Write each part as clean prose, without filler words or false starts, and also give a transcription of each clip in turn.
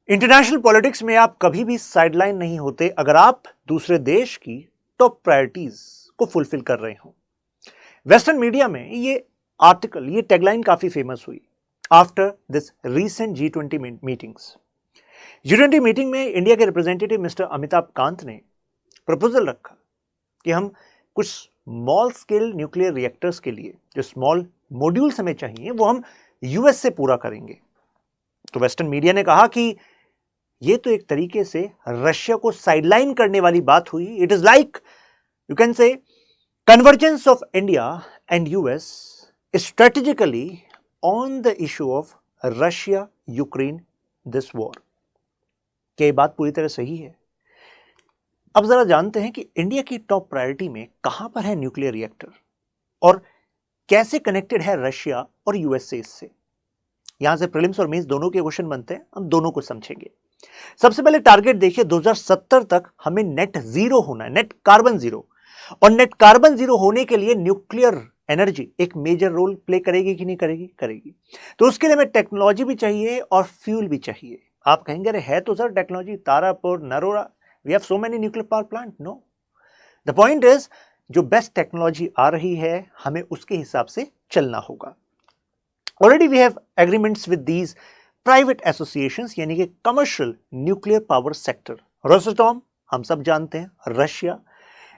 International politics में आप कभी भी साइडलाइन नहीं होते अगर आप दूसरे देश की टॉप प्रायोरिटीज को फुलफिल कर रहे हो। वेस्टर्न मीडिया में ये टैगलाइन काफी फेमस हुई after this recent G20 meetings. G20 meeting में इंडिया के रिप्रेजेंटेटिव मिस्टर अमिताभ कांत ने प्रपोजल रखा कि हम कुछ स्मॉल स्केल न्यूक्लियर रिएक्टर्स के लिए जो स्मॉल मॉड्यूल्स हमें चाहिए वो हम यूएस से पूरा करेंगे। तो वेस्टर्न मीडिया ने कहा कि ये तो एक तरीके से रशिया को साइडलाइन करने वाली बात हुई। It is like you can say convergence of India and US strategically on the issue of Russia Ukraine this war. क्या ये बात पूरी तरह सही है? अब जरा जानते हैं कि इंडिया की टॉप प्रायोरिटी में कहां पर है न्यूक्लियर रिएक्टर और कैसे कनेक्टेड है रशिया और यूएस से। इससे यहां से प्रीलिम्स और मेंस दोनों के क्वेश्चन बनते हैं, हम दोनों को समझेंगे। सबसे पहले टारगेट देखिए, 2070 तक हमें नेट जीरो होना है, नेट कार्बन जीरो। और नेट कार्बन जीरो होने के लिए न्यूक्लियर एनर्जी एक मेजर रोल प्ले करेगी कि नहीं करेगी? करेगी। तो उसके लिए हमें टेक्नोलॉजी भी चाहिए और फ्यूल भी चाहिए। आप कहेंगे अरे है तो sir technology, Tarapur, Narora, we have so many nuclear power plant. No, the point is जो बेस्ट टेक्नोलॉजी आ रही है हमें उसके हिसाब से चलना होगा। Already we have agreements with these private associations यानी कि commercial nuclear power sector. Rosatom हम सब जानते हैं, रशिया,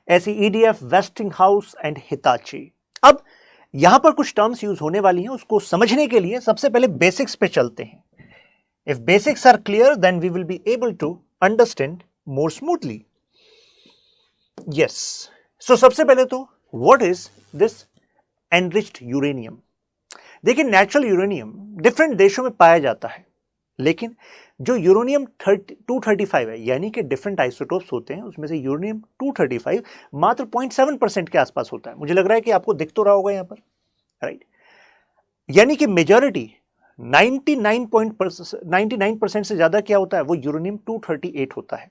ऐसी ईडीएफ, वेस्टिंगहाउस एंड हिताची। अब यहां पर कुछ टर्म्स यूज होने वाली हैं, उसको समझने के लिए सबसे पहले बेसिक्स पे चलते हैं। If basics are clear then we will be able to understand more smoothly. Yes, so सबसे पहले तो what is this enriched uranium? देखिए, नेचुरल यूरेनियम डिफरेंट देशों में पाया जाता है, लेकिन जो यूरेनियम 235 है यानी कि डिफरेंट आइसोटोप्स होते हैं, उसमें से यूरेनियम 235 मात्र 0.7% के आसपास होता है। मुझे लग रहा है कि आपको दिख तो रहा होगा यहां पर, राइट? यानी कि मेजॉरिटी 99% से ज्यादा क्या होता है, वो यूरेनियम 238 होता है।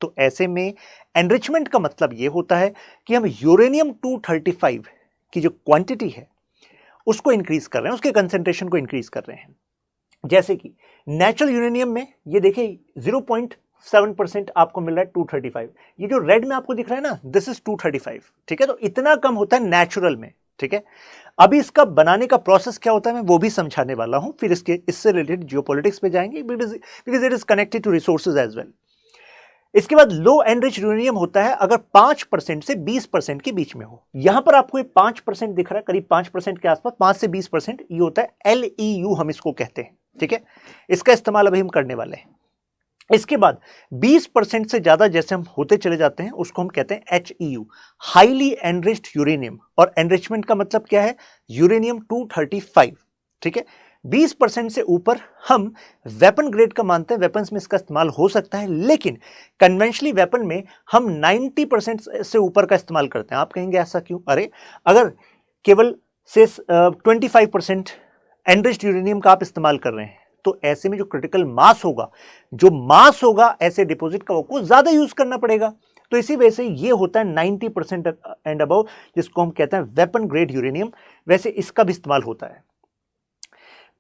तो ऐसे में एनरिचमेंट का मतलब यह होता है कि हम यूरेनियम 235 की जो क्वांटिटी है उसको इंक्रीज कर रहे हैं, उसके कंसेंट्रेशन को इंक्रीज कर रहे हैं। जैसे कि नेचुरल यूरेनियम में ये देखिए 0.7% आपको मिल रहा है 235। ये जो रेड में आपको दिख रहा है ना, दिस इज 235, ठीक है? तो इतना कम होता है नेचुरल में, ठीक है? अभी इसका बनाने का प्रोसेस क्या होता है मैं वो भी समझाने वाला हूं, फिर इससे रिलेटेड जियोपॉलिटिक्स पे जाएंगे, because it is connected to resources as well. इसके बाद लो एनरिच यूरेनियम होता है अगर 5% से 20% के बीच में हो। यहां पर आपको 5% दिख रहा है, करीब 5% के आसपास, 5 से 20%। ये होता है LEU, हम इसको कहते हैं, ठीक है? इसका इस्तेमाल अभी हम करने वाले हैं। इसके बाद 20% से ज्यादा जैसे हम होते चले जाते हैं उसको हम कहते हैं HEU, हाईली एनरिच्ड यूरेनियम। और एनरिचमेंट का मतलब क्या है? यूरेनियम 235, ठीक है? 20% से ऊपर हम वेपन ग्रेड का मानते हैं, वेपन्स में इसका इस्तेमाल हो सकता है, लेकिन कन्वेंशनली वेपन में हम 90% से ऊपर का इस्तेमाल करते हैं। आप कहेंगे ऐसा क्यों? अरे अगर केवल से 25% एनरिच्ड यूरेनियम का आप इस्तेमाल कर रहे हैं तो ऐसे में जो क्रिटिकल मास होगा ऐसे डिपॉजिट का, वो ज्यादा यूज करना पड़ेगा। तो इसी वजह से ये होता है 90% एंड अबव, जिसको हम कहते हैं वेपन ग्रेड यूरेनियम। वैसे इसका भी इस्तेमाल होता है।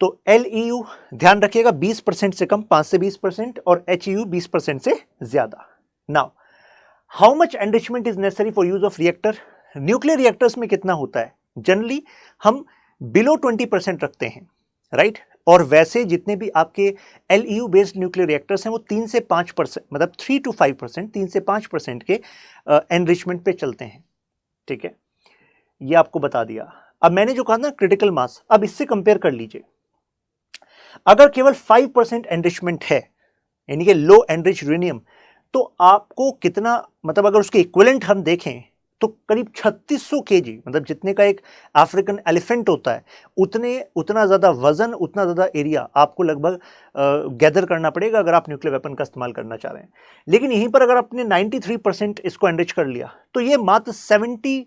तो LEU ध्यान रखिएगा 20% से कम, 5 से 20%, और HEU 20% से ज्यादा। Now how much enrichment is necessary for use of reactor? Nuclear reactors में कितना होता है? जनरली हम बिलो 20% रखते हैं, राइट? और वैसे जितने भी आपके LEU बेस्ड न्यूक्लियर रिएक्टर्स हैं वो 3 से 5%, मतलब 3 to 5%, 3 से 5% के एनरिचमेंट पे चलते हैं, ठीक है? ये आपको बता दिया। अब मैंने जो कहा ना क्रिटिकल मास, अब इससे कंपेयर कर लीजिए। अगर केवल 5% एनरिचमेंट है यानी कि लो एनरिच यूरेनियम, तो आपको कितना, मतलब अगर उसके इक्विवेलेंट हम देखें तो करीब 3600 kg, मतलब जितने का एक अफ्रीकन एलिफेंट होता है उतना ज्यादा वजन, उतना ज्यादा एरिया आपको लगभग गैदर करना पड़ेगा अगर आप न्यूक्लियर वेपन का इस्तेमाल करना चाह रहे हैं। लेकिन यहीं पर अगर आपने 93% इसको एनरिच कर लिया तो ये मात्र 70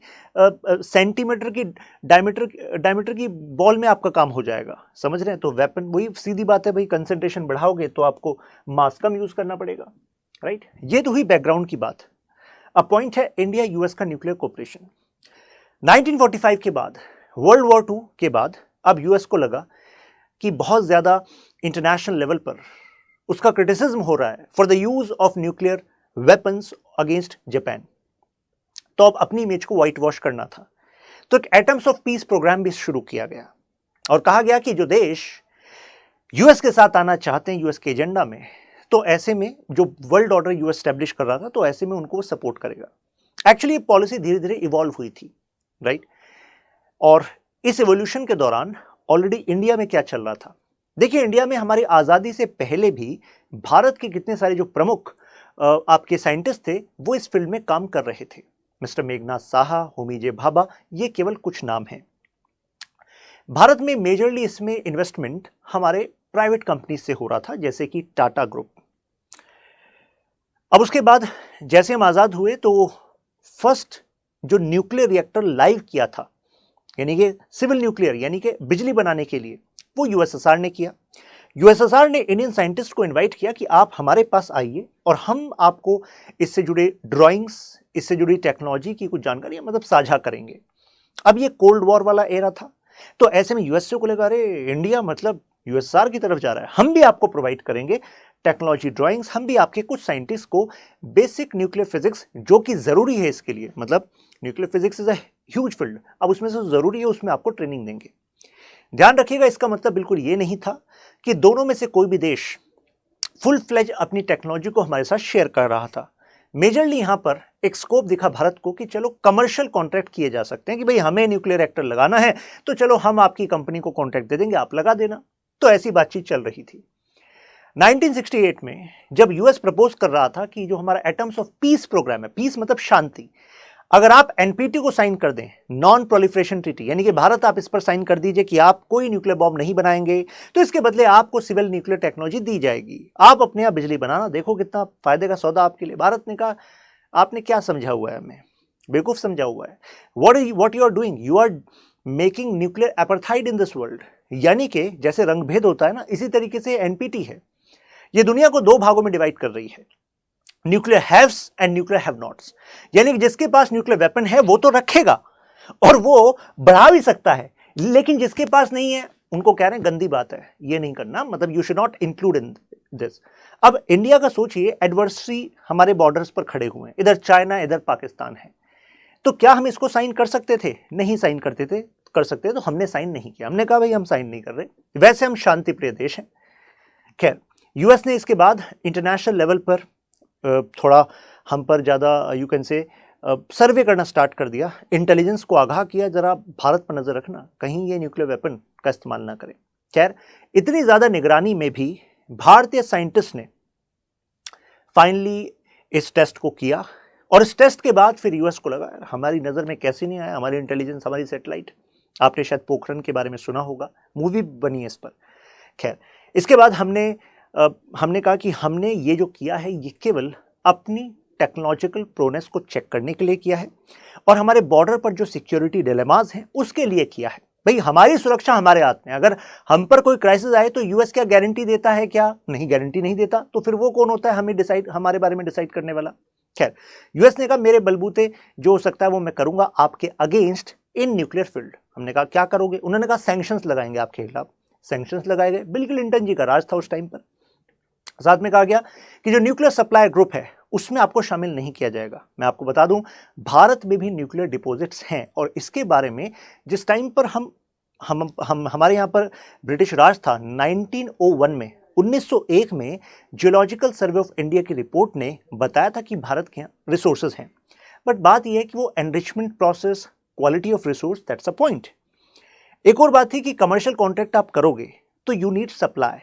सेंटीमीटर की डायमीटर की बॉल में आपका काम हो जाएगा। समझ रहे हैं? तो वेपन, वही सीधी बात है भाई, कंसेंट्रेशन बढ़ाओगे तो आपको मास कम यूज करना पड़ेगा, राइट? ये तो हुई बैकग्राउंड की बात। अब पॉइंट है इंडिया यूएस का न्यूक्लियर कोऑपरेशन। 1945 के बाद, वर्ल्ड वॉर 2 के बाद, अब यूएस को लगा कि बहुत ज्यादा इंटरनेशनल लेवल पर उसका क्रिटिसिज्म हो रहा है for the use of nuclear weapons against Japan. तो अब अपनी इमेज को व्हाइट वॉश करना था, तो एक एटम्स ऑफ पीस प्रोग्राम भी शुरू किया गया और कहा गया कि जो देश यूएस के साथ आना चाहते हैं यूएस के एजेंडा में, तो ऐसे में जो वर्ल्ड ऑर्डर यूएस स्टैब्लिश कर रहा था, तो ऐसे में उनको सपोर्ट करेगा। एक्चुअली ये पॉलिसी धीरे धीरे इवॉल्व हुई थी, राइट। और इस एवोल्यूशन के दौरान ऑलरेडी इंडिया में क्या चल रहा था, देखिए इंडिया में हमारी आज़ादी से पहले भी भारत के कितने सारे जो प्रमुख आपके साइंटिस्ट थे वो इस फील्ड में काम कर रहे थे। मिस्टर मेघनाथ साहा, होमी जे भाभा, ये केवल कुछ नाम हैं। भारत में मेजरली इसमें इन्वेस्टमेंट हमारे प्राइवेट कंपनी से हो रहा था, जैसे कि टाटा ग्रुप। अब उसके बाद जैसे हम आज़ाद हुए तो फर्स्ट जो न्यूक्लियर रिएक्टर लाइव किया था, यानी कि सिविल न्यूक्लियर यानी कि बिजली बनाने के लिए, वो यूएसएसआर ने किया। यूएसएसआर ने इंडियन साइंटिस्ट को इनवाइट किया कि आप हमारे पास आइए और हम आपको इससे जुड़े ड्राइंग्स, इससे जुड़ी टेक्नोलॉजी की कुछ जानकारी मतलब साझा करेंगे। अब ये कोल्ड वॉर वाला एरा था, तो ऐसे में यूएसए को लगा अरे इंडिया मतलब यूएसएसआर की तरफ जा रहा है, हम भी आपको प्रोवाइड करेंगे टेक्नोलॉजी ड्राइंग्स, हम भी आपके कुछ साइंटिस्ट को बेसिक न्यूक्लियर फिजिक्स जो कि जरूरी है इसके लिए, मतलब nuclear physics is a huge field, अब उसमें से जरूरी है उसमें आपको ट्रेनिंग देंगे। ध्यान रखिएगा इसका मतलब बिल्कुल ये नहीं था कि दोनों में से कोई भी देश फुल फ्लेज अपनी टेक्नोलॉजी को हमारे साथ शेयर कर रहा था। मेजरली यहां पर एक स्कोप दिखा भारत को कि चलो कमर्शियल कॉन्ट्रैक्ट किए जा सकते हैं कि भाई हमें न्यूक्लियर रिएक्टर लगाना है तो चलो हम आपकी कंपनी को कॉन्ट्रैक्ट दे देंगे, आप लगा देना। तो ऐसी बातचीत चल रही थी। 1968 में जब यूएस प्रपोज कर रहा था कि जो हमारा एटम्स ऑफ पीस प्रोग्राम है, पीस मतलब शांति, अगर आप एनपीटी को साइन कर दें, नॉन प्रोलिफरेशन ट्रीटी, यानी कि भारत आप इस पर साइन कर दीजिए कि आप कोई न्यूक्लियर बॉम्ब नहीं बनाएंगे, तो इसके बदले आपको सिविल न्यूक्लियर टेक्नोलॉजी दी जाएगी, आप अपने यहाँ बिजली बनाना, देखो कितना फायदे का सौदा आपके लिए। भारत ने कहा आपने क्या समझा हुआ है, हमें बेवकूफ समझा हुआ है। What you are doing, you are making nuclear apartheid in this world, यानी कि जैसे रंग भेद होता है ना, इसी तरीके से एनपीटी है, ये दुनिया को दो भागों में डिवाइड कर रही है, nuclear haves and nuclear have nots. यानी कि जिसके पास न्यूक्लियर वेपन है वो तो रखेगा और वो बढ़ा भी सकता है, लेकिन जिसके पास नहीं है उनको कह रहे हैं गंदी बात है, ये नहीं करना, मतलब you should not include in this. अब इंडिया का सोचिए, एडवर्सरी हमारे बॉर्डर्स पर खड़े हुए हैं, इधर चाइना इधर पाकिस्तान है, तो क्या हम इसको साइन कर सकते थे? नहीं साइन कर सकते, तो हमने साइन नहीं किया। हमने कहा भाई हम साइन नहीं कर रहे, वैसे हम शांति प्रिय देश हैं। खैर, यूएस ने इसके बाद इंटरनेशनल लेवल पर थोड़ा हम पर ज़्यादा यू कैन से सर्वे करना स्टार्ट कर दिया, इंटेलिजेंस को आगाह किया, जरा भारत पर नजर रखना कहीं ये न्यूक्लियर वेपन का इस्तेमाल ना करें। खैर, इतनी ज़्यादा निगरानी में भी भारतीय साइंटिस्ट ने फाइनली इस टेस्ट को किया और इस टेस्ट के बाद फिर यूएस को लगा हमारी नज़र में कैसे नहीं आया, हमारी इंटेलिजेंस, हमारी सैटेलाइट। आपने शायद पोखरण के बारे में सुना होगा, मूवी बनी है इस पर। खैर, इसके बाद हमने कहा कि हमने ये जो किया है ये केवल अपनी टेक्नोलॉजिकल प्रोनेस को चेक करने के लिए किया है और हमारे बॉर्डर पर जो सिक्योरिटी डिलेमास हैं उसके लिए किया है। भाई हमारी सुरक्षा हमारे हाथ में, अगर हम पर कोई क्राइसिस आए तो यूएस क्या गारंटी देता है? क्या नहीं गारंटी नहीं देता, तो फिर वो कौन होता है हमारे बारे में डिसाइड करने वाला? खैर, यूएस ने कहा मेरे बलबूते जो हो सकता है वो मैं करूंगा आपके अगेंस्ट इन न्यूक्लियर फील्ड। हमने कहा क्या करोगे? उन्होंने कहा सैंक्शंस लगाएंगे आपके खिलाफ। सैंक्शंस लगाए गए, बिल क्लिंटन जी का राज था उस टाइम पर। साथ में कहा गया कि जो न्यूक्लियर सप्लाई ग्रुप है उसमें आपको शामिल नहीं किया जाएगा। मैं आपको बता दूं, भारत में भी न्यूक्लियर डिपॉजिट्स हैं और इसके बारे में जिस टाइम पर हमारे यहाँ पर ब्रिटिश राज था 1901 में, 1901 में जियोलॉजिकल सर्वे ऑफ इंडिया की रिपोर्ट ने बताया था कि भारत के यहाँ रिसोर्सेज हैं, बट बात यह है कि वो enrichment process, quality of resource, that's a point. एक और बात थी कि कमर्शियल कॉन्ट्रैक्ट आप करोगे तो यू नीड सप्लाई।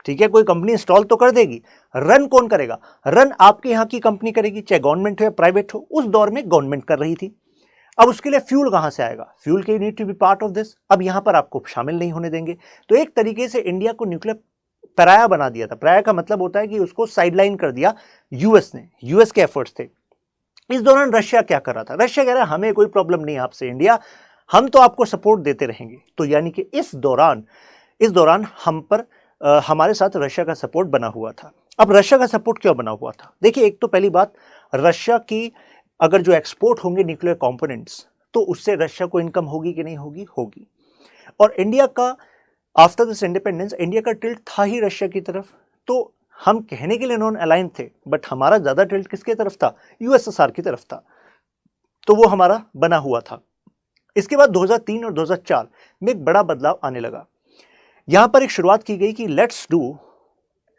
ठीक है, कोई कंपनी इंस्टॉल तो कर देगी, रन कौन करेगा? रन आपके यहाँ की कंपनी करेगी, चाहे गवर्नमेंट हो या प्राइवेट हो। उस दौर में गवर्नमेंट कर रही थी। अब उसके लिए फ्यूल कहां से आएगा? फ्यूल के need to be part of this. अब यहां पर आपको शामिल नहीं होने देंगे। तो एक तरीके से इंडिया को न्यूक्लियर पराया बना दिया था। पराया का मतलब होता है कि उसको साइडलाइन कर दिया यूएस ने, यूएस के एफर्ट्स थे। इस दौरान रशिया क्या कर रहा था? रशिया कह रहा है हमें कोई प्रॉब्लम नहीं आपसे इंडिया, हम तो आपको सपोर्ट देते रहेंगे। तो यानी कि इस दौरान हम पर हमारे साथ रशिया का सपोर्ट बना हुआ था। अब रशिया का सपोर्ट क्यों बना हुआ था? देखिए, एक तो पहली बात, रशिया की अगर जो एक्सपोर्ट होंगे न्यूक्लियर कंपोनेंट्स, तो उससे रशिया को इनकम होगी कि नहीं होगी? होगी। और इंडिया का आफ्टर दिस इंडिपेंडेंस, इंडिया का टिल्ट था ही रशिया की तरफ। तो हम कहने के लिए नॉन अलाइन थे, बट हमारा ज्यादा टिल्ट किसके तरफ था? यूएसएसआर की तरफ था, तो वो हमारा बना हुआ था। इसके बाद 2003 और 2004 में एक बड़ा बदलाव आने लगा। यहां पर एक शुरुआत की गई कि let's do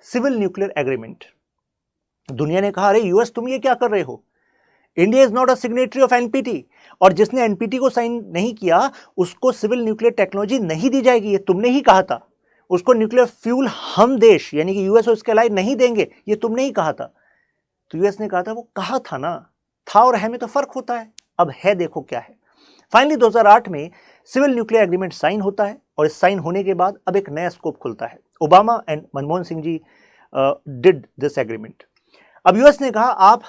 civil nuclear agreement. दुनिया ने कहा, अरे यूएस तुम ये क्या कर रहे हो? India is not a signatory of NPT, और जिसने एनपीटी को साइन नहीं किया उसको सिविल न्यूक्लियर टेक्नोलॉजी नहीं दी जाएगी, ये तुमने ही कहा था। उसको न्यूक्लियर फ्यूल हम देश यानी कि यूएस और उसके अलावा नहीं देंगे, ये तुमने ही कहा था। तो यूएस ने कहा था, वो कहा था ना, था और है में तो फर्क होता है। अब है देखो क्या है। फाइनली 2008 में सिविल न्यूक्लियर एग्रीमेंट साइन होता है, और इस साइन होने के बाद अब एक नया स्कोप खुलता है। Obama and Manmohan Singh ji did this agreement. अब यूएस ने कहा, आप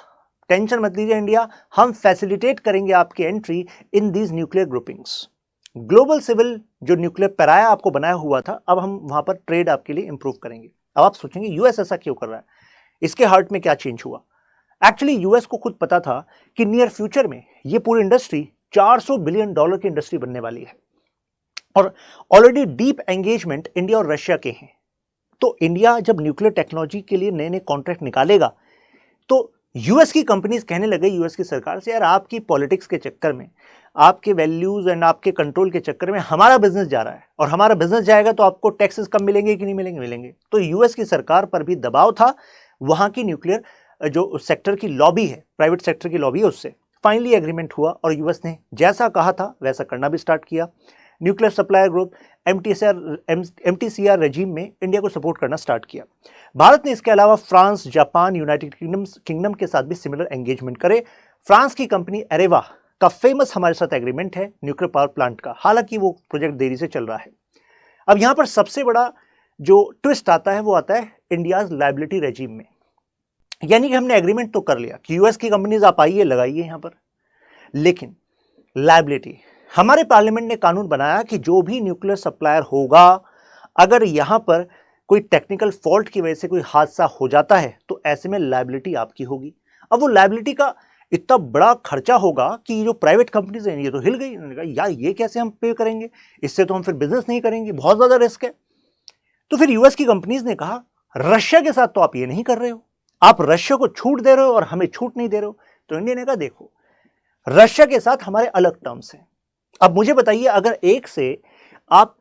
टेंशन मत लीजिए इंडिया, हम फैसिलिटेट करेंगे आपकी entry in these nuclear groupings. Global civil जो न्यूक्लियर पैराया आपको बनाया हुआ था, अब हम वहां पर ट्रेड आपके लिए इंप्रूव करेंगे। अब आप सोचेंगे यूएस ऐसा क्यों कर रहा है, इसके हार्ट में क्या चेंज हुआ? एक्चुअली यूएस को खुद पता था कि नियर फ्यूचर में ये पूरी इंडस्ट्री $400 बिलियन की इंडस्ट्री बनने वाली है, और ऑलरेडी डीप एंगेजमेंट इंडिया और रशिया के हैं। तो इंडिया जब न्यूक्लियर टेक्नोलॉजी के लिए नए नए कॉन्ट्रैक्ट निकालेगा, तो यूएस की कंपनीज कहने लगे यूएस की सरकार से, यार आपकी पॉलिटिक्स के चक्कर में, आपके वैल्यूज एंड आपके कंट्रोल के चक्कर में हमारा बिजनेस जा रहा है, और हमारा बिजनेस जाएगा तो आपको टैक्सेस कम मिलेंगे कि नहीं मिलेंगे? मिलेंगे। तो यूएस की सरकार पर भी दबाव था, वहां की न्यूक्लियर जो सेक्टर की लॉबी है, प्राइवेट सेक्टर की लॉबी है, उससे फाइनली एग्रीमेंट हुआ, और यूएस ने जैसा कहा था वैसा करना भी स्टार्ट किया। Nuclear supplier group MTCR regime में इंडिया को सपोर्ट करना स्टार्ट किया। भारत ने इसके अलावा फ्रांस, जापान, यूनाइटेड किंगडम के साथ भी सिमिलर एंगेजमेंट करे। फ्रांस की कंपनी एरेवा का फेमस हमारे साथ एग्रीमेंट है न्यूक्लियर पावर प्लांट का, हालांकि वो प्रोजेक्ट देरी से चल रहा है। अब यहां पर सबसे बड़ा जो ट्विस्ट आता है वो आता है इंडियाज लायबिलिटी रेजिम में। यानी कि हमने एग्रीमेंट तो कर लिया कि यूएस की कंपनीज आप आइए लगाइए यहां पर, लेकिन लायबिलिटी, हमारे पार्लियामेंट ने कानून बनाया कि जो भी न्यूक्लियर सप्लायर होगा, अगर यहां पर कोई टेक्निकल फॉल्ट की वजह से कोई हादसा हो जाता है तो ऐसे में लायबिलिटी आपकी होगी। अब वो लायबिलिटी का इतना बड़ा खर्चा होगा कि जो प्राइवेट कंपनीज हैं ये तो हिल गई। उन्होंने कहा, यार ये कैसे हम पे करेंगे, इससे तो हम फिर बिजनेस नहीं करेंगे, बहुत ज्यादा रिस्क है। तो फिर यूएस की कंपनीज ने कहा, रशिया के साथ तो आप ये नहीं कर रहे हो, आप रशिया को छूट दे रहे हो और हमें छूट नहीं दे रहे हो। तो इंडिया ने कहा, देखो रशिया के साथ हमारे अलग टर्म्स हैं। अब मुझे बताइए, अगर एक से आप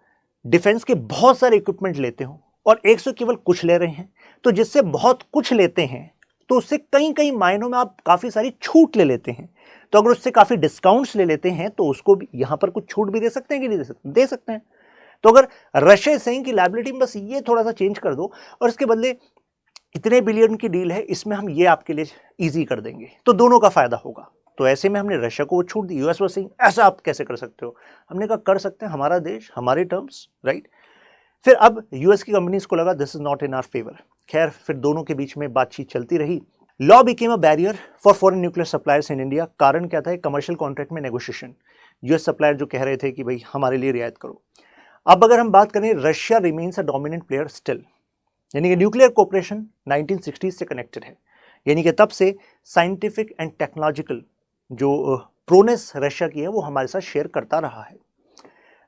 डिफेंस के बहुत सारे इक्विपमेंट लेते हो और एक से केवल कुछ ले रहे हैं, तो जिससे बहुत कुछ लेते हैं तो उससे कई कई मायनों में आप काफी सारी छूट ले लेते हैं। तो अगर उससे काफी डिस्काउंट्स ले लेते हैं तो उसको भी यहां पर कुछ छूट भी दे सकते हैं कि नहीं दे सकते? दे सकते हैं। तो अगर रशिया सेइंग की लायबिलिटी में बस ये थोड़ा सा चेंज कर दो और इसके बदले इतने बिलियन की डील है, इसमें हम ये आपके लिए इजी कर देंगे, तो दोनों का फायदा होगा। तो ऐसे में हमने रशिया को वो छूट दी। यूएस वाज सेइंग, ऐसा आप कैसे कर सकते हो? हमने कहा, कर सकते हैं, हमारा देश, हमारे टर्म्स, राइट। फिर अब यूएस की कंपनीज को लगा this is not in our favour. खैर, फिर दोनों के बीच में बातचीत चलती रही। Law became a barrier for foreign nuclear suppliers in India. कारण क्या था? कमर्शियल कॉन्ट्रैक्ट में नेगोशिएशन। यूएस सप्लायर जो कह रहे थे कि भाई हमारे लिए रियायत करो। अब अगर हम बात करें, Russia remains a dominant player still, यानी कि न्यूक्लियर कोऑपरेशन 1960s से कनेक्टेड है। यानी कि तब से साइंटिफिक एंड टेक्नोलॉजिकल जो प्रोनेस रशिया की है वो हमारे साथ शेयर करता रहा है।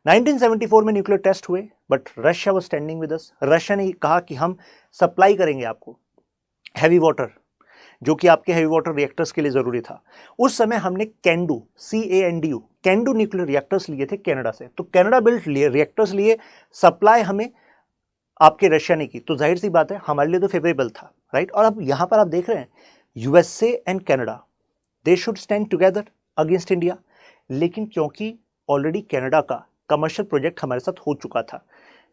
1974 में न्यूक्लियर टेस्ट हुए, but Russia was standing with us. Russia ने कहा कि हम सप्लाई करेंगे आपको हैवी वाटर, जो कि आपके हैवी वाटर रिएक्टर्स के लिए जरूरी था। उस समय हमने कैंडू, CANDU, कैंडू न्यूक्लियर रिएक्टर्स लिए थे कनाडा से। तो कनाडा बिल्ट लिए रिएक्टर्स लिए, सप्लाई हमें आपके रशिया ने की, तो जाहिर सी बात है हमारे लिए तो फेवरेबल था, राइट। और अब यहां पर आप देख रहे हैं USA and Canada, they should stand together against India. लेकिन क्योंकि ऑलरेडी कनाडा का कमर्शियल प्रोजेक्ट हमारे साथ हो चुका था,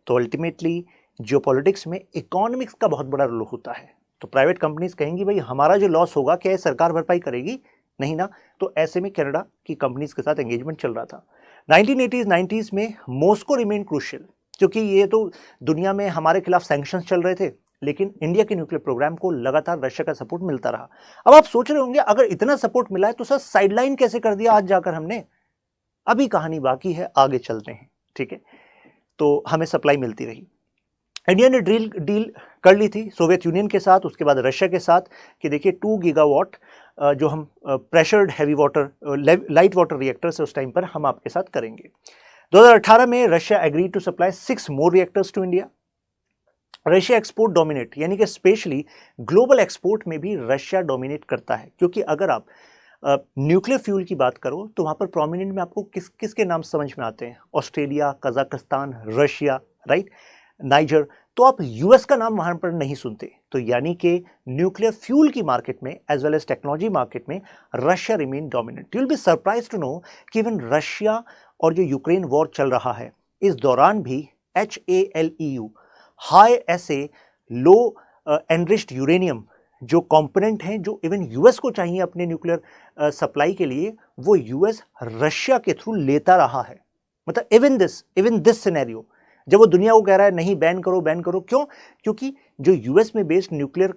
तो अल्टीमेटली जियोपॉलिटिक्स में इकोनॉमिक्स का बहुत बड़ा रोल होता है। तो प्राइवेट कंपनीज कहेंगी भाई हमारा जो लॉस होगा क्या सरकार भरपाई करेगी? नहीं ना। तो ऐसे में कनाडा की कंपनीज के साथ एंगेजमेंट चल रहा था। 1980s 90s में मॉस्को रिमेन क्रूशियल, क्योंकि ये तो दुनिया में हमारे खिलाफ सैंक्शंस चल रहे थे, लेकिन इंडिया के न्यूक्लियर प्रोग्राम को लगातार रशिया का सपोर्ट मिलता रहा। अब आप सोच रहे होंगे, अगर इतना सपोर्ट मिला है तो सर साइडलाइन कैसे कर दिया आज जाकर हमने? अभी कहानी बाकी है, आगे चलते हैं, ठीक है। तो हमें सप्लाई मिलती रही। इंडिया ने डील कर ली थी सोवियत यूनियन के साथ, उसके बाद रशिया के साथ, कि देखिए 2 गीगावाट जो हम pressured heavy water light water reactors है उस टाइम पर हम आपके साथ करेंगे। 2018 में Russia agree to supply 6 more reactors to India. Russia export dominate, यानी कि स्पेशली ग्लोबल एक्सपोर्ट में भी रशिया डोमिनेट करता है। क्योंकि अगर आप न्यूक्लियर फ्यूल की बात करो तो वहां पर प्रोमिनेंट में आपको किसके नाम समझ में आते हैं? Australia, Kazakhstan, Russia, right, niger. तो आप यूएस का नाम वहां पर नहीं सुनते। तो यानी कि न्यूक्लियर फ्यूल की मार्केट में as well as technology market में Russia remain dominant. You will be surprise to know कि इवन रशिया और जो यूक्रेन वॉर चल रहा है इस दौरान भी HALEU, हाई SA, लो एनरिच्ड यूरेनियम जो कंपोनेंट हैं जो इवन यूएस को चाहिए अपने न्यूक्लियर सप्लाई के लिए, वो यूएस रशिया के थ्रू लेता रहा है। मतलब इवन दिस सिनेरियो जब वो दुनिया को कह रहा है नहीं बैन करो बैन करो, क्यों? क्योंकि जो यूएस में बेस्ड न्यूक्लियर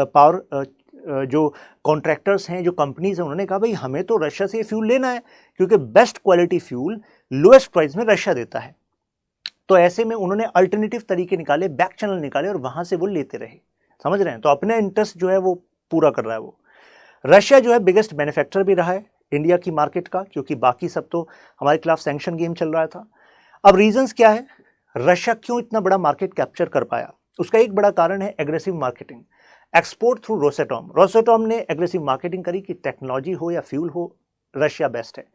पावर जो कॉन्ट्रैक्टर्स हैं, जो कंपनीज हैं, उन्होंने कहा भाई हमें तो रशिया से फ्यूल लेना है क्योंकि best quality fuel lowest price में रशिया देता है। तो ऐसे में उन्होंने अल्टरनेटिव तरीके निकाले, बैक चैनल निकाले और वहां से वो लेते रहे। समझ रहे हैं? तो अपना इंटरेस्ट जो है वो पूरा कर रहा है वो। रशिया जो है बिगेस्ट मैन्युफैक्चरर भी रहा है इंडिया की मार्केट का, क्योंकि बाकी सब तो हमारे खिलाफ सैंक्शन गेम चल रहा था। अब रीजंस क्या है, रशिया क्यों इतना बड़ा मार्केट कैप्चर कर पाया? उसका एक बड़ा कारण है एग्रेसिव मार्केटिंग, एक्सपोर्ट थ्रू रोसेटॉम। रोसेटॉम ने एग्रेसिव मार्केटिंग करी कि टेक्नोलॉजी हो या फ्यूल हो, रशिया बेस्ट है।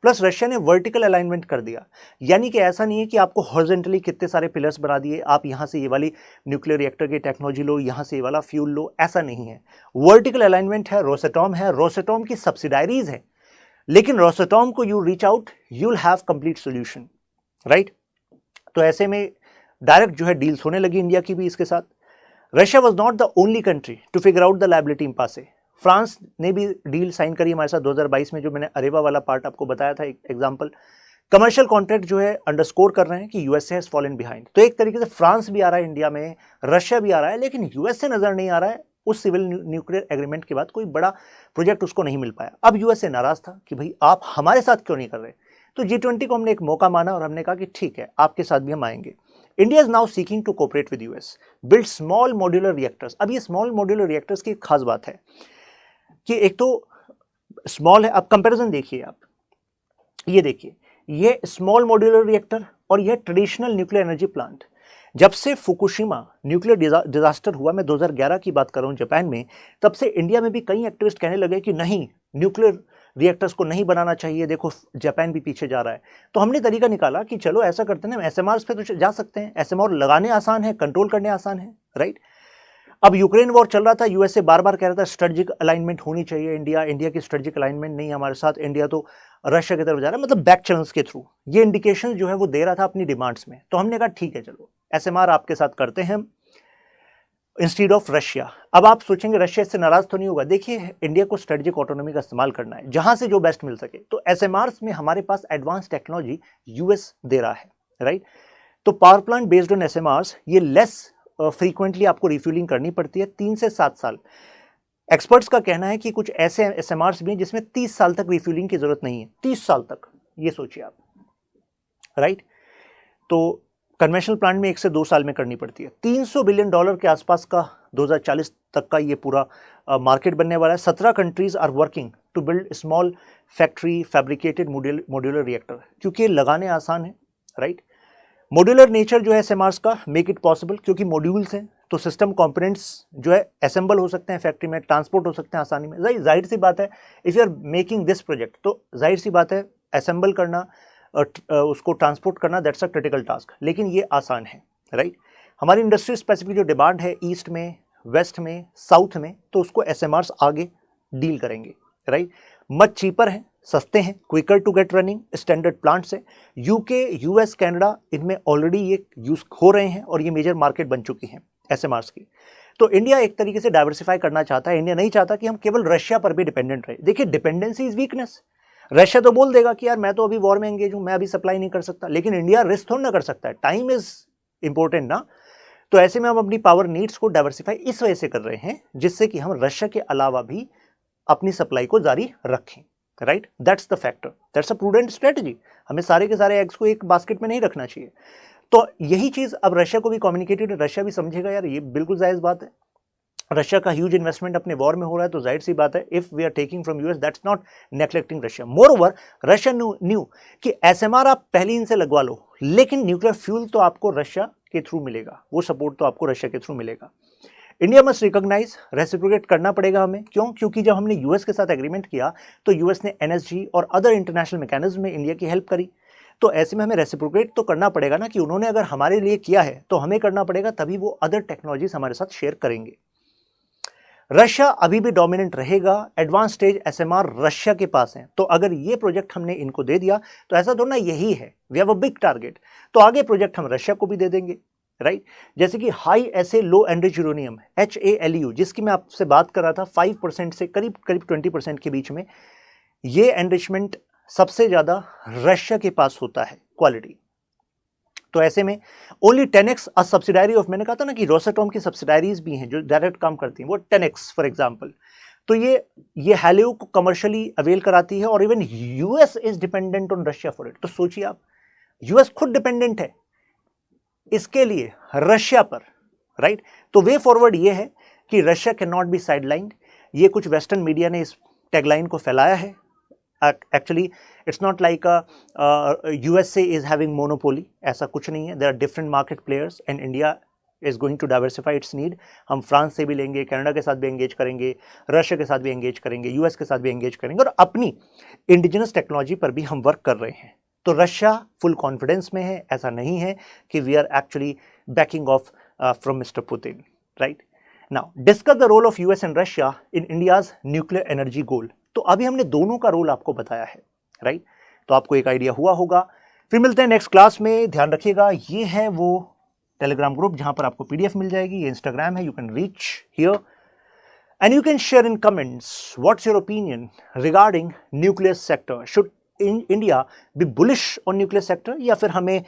प्लस रशिया ने वर्टिकल अलाइनमेंट कर दिया, यानी कि ऐसा नहीं है कि आपको हॉरिजॉन्टली कितने सारे पिलर्स बना दिए, आप यहां से ये वाली न्यूक्लियर रिएक्टर की टेक्नोलॉजी लो, यहां से ये वाला फ्यूल लो, ऐसा नहीं है। वर्टिकल अलाइनमेंट है, रोसेटॉम है, रोसेटॉम की सब्सिडायरीज है, लेकिन रोसेटॉम को you reach out, you will have complete solution, right. तो ऐसे में डायरेक्ट जो है डील्स होने लगी इंडिया की भी इसके साथ। Russia was not the only country to figure out the liability impasse. France ने भी डील साइन करी हमारे साथ 2022 में, जो मैंने अरेवा वाला पार्ट आपको बताया था, एक एग्जांपल। कमर्शियल कॉन्ट्रैक्ट जो है अंडरस्कोर कर रहे हैं कि यूएसए हैज फॉलन बिहाइंड। तो एक तरीके से फ्रांस भी आ रहा है इंडिया में, रशिया भी आ रहा है, लेकिन यूएसए नजर नहीं आ रहा है। उस सिविल न्यूक्लियर एग्रीमेंट के बाद कोई बड़ा प्रोजेक्ट उसको नहीं मिल पाया। अब यूएसए नाराज था कि भाई आप हमारे साथ क्यों नहीं कर रहे। तो G20 को हमने एक मौका माना और हमने कहा कि ठीक है, आपके साथ भी हम आएंगे। India is now seeking to cooperate with US, build small modular reactors. अब ये स्मॉल मॉड्यूलर रिएक्टर्स की एक खास बात है कि एक तो स्मॉल है। अब कंपैरिजन देखिए आप, ये देखिए, ये स्मॉल मॉड्यूलर रिएक्टर और ये ट्रेडिशनल न्यूक्लियर एनर्जी प्लांट। जब से फुकुशिमा न्यूक्लियर डिजास्टर हुआ, मैं 2011 की बात कर रहा हूं जापान में, तब से इंडिया में भी कई एक्टिविस्ट कहने लगे कि नहीं, न्यूक्लियर रिएक्टर्स को नहीं बनाना चाहिए, देखो जापान भी पीछे जा रहा है। तो हमने तरीका निकाला कि चलो ऐसा करते हैं, SMRs पे तो जा सकते हैं, SMR लगाने आसान है, कंट्रोल करने आसान है, राइट। अब यूक्रेन वॉर चल रहा था, यूएसए बार बार कह रहा था स्ट्रेटेजिक अलाइनमेंट होनी चाहिए, इंडिया की स्ट्रेटेजिक अलाइनमेंट नहीं हमारे साथ, इंडिया तो रशिया की तरफ जा रहा है, मतलब बैक चैनल्स के थ्रू ये इंडिकेशन जो है वो दे रहा था अपनी डिमांड्स में। तो हमने कहा ठीक है, चलो SMR आपके साथ करते हैं इंस्टीड ऑफ रशिया। अब आप सोचेंगे रशिया इससे नाराज तो नहीं होगा। देखिए, इंडिया को स्ट्रेटेजिक ऑटोनॉमी का इस्तेमाल करना है जहां से जो बेस्ट मिल सके। तो SMRs में हमारे पास एडवांस टेक्नोलॉजी यूएस दे रहा है, राइट। तो power plant based on SMRs ये लेस फ्रीक्वेंटली आपको रिफ्यूलिंग करनी पड़ती है, 3 से 7 साल। एक्सपर्ट्स का कहना है कि कुछ ऐसे SMRs भी हैं जिसमें 30 साल तक रिफ्यूलिंग की जरूरत नहीं है, 30 साल तक, ये सोचिए आप, राइट। तो कन्वेंशनल प्लांट में 1 से 2 साल में करनी पड़ती है। $300 बिलियन के आसपास का 2040 तक का ये पूरा मार्केट बनने वाला है। 17 countries are working to build small factory fabricated modular reactor, क्योंकि ये लगाने आसान है, राइट। मॉड्यूलर नेचर जो है SMRs का मेक इट पॉसिबल, क्योंकि मॉड्यूल्स हैं तो सिस्टम कंपोनेंट्स जो है असेंबल हो सकते हैं फैक्ट्री में, ट्रांसपोर्ट हो सकते हैं आसानी में। जाहिर सी बात है, if you are making this project, तो जाहिर सी बात है असेंबल करना, उसको ट्रांसपोर्ट करना, दैट्स अ क्रिटिकल टास्क, लेकिन ये आसान है, राइट। हमारी इंडस्ट्री स्पेसिफिक जो डिमांड है ईस्ट में, वेस्ट में, साउथ में, तो उसको SMRs आगे डील करेंगे, राइट। मच चीपर है, सस्ते हैं, quicker to get running, standard plants है। यूके, यूएस, कनाडा, इनमें ऑलरेडी ये यूज हो रहे हैं और ये मेजर मार्केट बन चुकी हैं SMRs की। तो इंडिया एक तरीके से डाइवर्सिफाई करना चाहता है। इंडिया नहीं चाहता कि हम केवल रशिया पर भी डिपेंडेंट रहे। देखिए, डिपेंडेंसी इज वीकनेस। रशिया तो बोल देगा कि यार मैं तो अभी वॉर में एंगेज हूं, मैं अभी सप्लाई नहीं कर सकता, लेकिन इंडिया रिस्क थोड़ा ना कर सकता है, टाइम इज इंपॉर्टेंट ना। तो ऐसे में हम अपनी पावर नीड्स को डाइवर्सिफाई इस वजह से कर रहे हैं, जिससे कि हम रशिया के अलावा भी अपनी सप्लाई को जारी रखें, right. That's the factor, that's a prudent strategy. हमें सारे के सारे एग्स को एक बास्केट में नहीं रखना चाहिए। तो यही चीज अब रशिया को भी कम्युनिकेटेड, रशिया भी समझेगा यार ये बिल्कुल जायज बात है। रशिया का ह्यूज इन्वेस्टमेंट अपने वॉर में हो रहा है, तो जाहिर सी बात है if we are taking from US that's not neglecting Russia. Moreover Russia knew कि एसएमआर आप पहले इनसे लगवा लो, लेकिन न्यूक्लियर फ्यूल तो आपको रशिया के थ्रू मिलेगा, वो सपोर्ट तो आपको रशिया के थ्रू मिलेगा। इंडिया मस्ट रिकॉग्नाइज, रेसिप्रोकेट करना पड़ेगा हमें। क्यों? क्योंकि जब हमने यूएस के साथ एग्रीमेंट किया तो यूएस ने एनएसजी और अदर इंटरनेशनल मैकेनिज्म में इंडिया की हेल्प करी, तो ऐसे में हमें रेसिप्रोकेट तो करना पड़ेगा ना, कि उन्होंने अगर हमारे लिए किया है तो हमें करना पड़ेगा, तभी वो अदर टेक्नोलॉजीज हमारे साथ शेयर करेंगे। रशिया अभी भी डोमिनेंट रहेगा, एडवांस स्टेज एसएमआर रशिया के पास है, तो अगर ये प्रोजेक्ट हमने इनको दे दिया तो ऐसा थोड़ा ना यही है, we have a big target, तो आगे प्रोजेक्ट हम रशिया को भी दे देंगे, राइट। जैसे कि हाई एसए लो एनरिच यूरेनियम HALEU, जिसकी मैं आपसे बात कर रहा था 5% से करीब 20% के बीच में, ये एनरिचमेंट सबसे ज्यादा रशिया के पास होता है क्वालिटी। तो ऐसे में only 10x a subsidiary of, मैंने कहा था ना कि रोसाटॉम की सब्सिडारीज भी हैं जो डायरेक्ट काम करती हैं, वो 10x फॉर एग्जांपल, तो ये हैलियो को कमर्शियली अवेल कराती है, और even US is dependent on Russia for it. तो सोचिए आप, यूएस खुद डिपेंडेंट है इसके लिए रशिया पर, राइट। तो वे फॉरवर्ड ये है कि Russia can not be sidelined. ये कुछ वेस्टर्न मीडिया ने इस टैगलाइन को फैलाया है। Actually it's not like USA is having monopoly, ऐसा कुछ नहीं है। There are different market players and India is going to diversify its need. हम फ्रांस से भी लेंगे, कनाडा के साथ भी एंगेज करेंगे, रशिया के साथ भी एंगेज करेंगे, यूएस के साथ भी एंगेज करेंगे, और अपनी इंडिजिनस टेक्नोलॉजी पर भी हम वर्क कर रहे हैं। तो रशिया फुल कॉन्फिडेंस में है, ऐसा नहीं है कि we are actually backing off from mister Putin, right. Now discuss the role of US and Russia in India's nuclear energy goal. तो अभी हमने दोनों का रोल आपको बताया है, राइट। तो आपको एक आइडिया हुआ होगा। फिर मिलते हैं नेक्स्ट क्लास में। ध्यान रखिएगा, ये है वो टेलीग्राम ग्रुप जहां पर आपको PDF मिल जाएगी, ये इंस्टाग्राम है, you can reach here and you can share in comments what's your opinion regarding nuclear sector. Should India B bullish on nuclear sector, या फिर हमें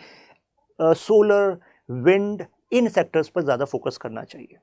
सोलर विंड इन सेक्टर्स पर ज्यादा फोकस करना चाहिए।